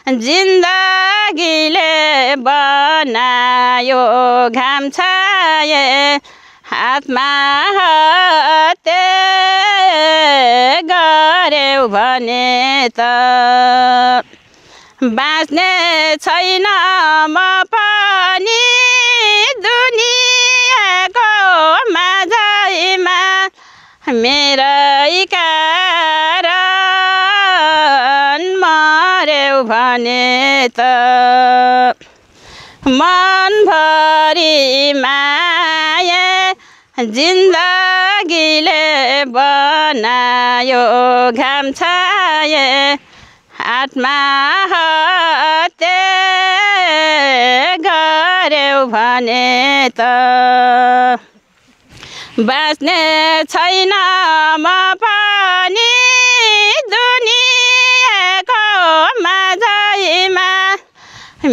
जिन्दगीले बनायो घाम छाए हातमा हत्ते गर्यौ भने त बाँच्ने छैन म पनि दुनियाँको माझैमा मेरै कारण मर्यौ भने त मनभरि माया जिन्दगीले बनायो घाम छाए हातमा हत्ते गर्यौ भने त बाँच्ने छैन म पनि दुनियाँको माझैमा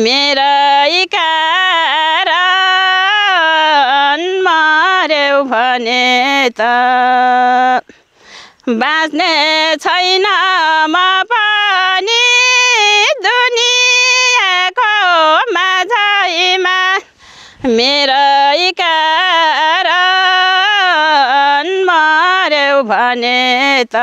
मेरै कारण मर्यौ भने त बाँच्ने छैन म पनि दुनियाँको माझैमा मेरै कारण मर्यौ भने त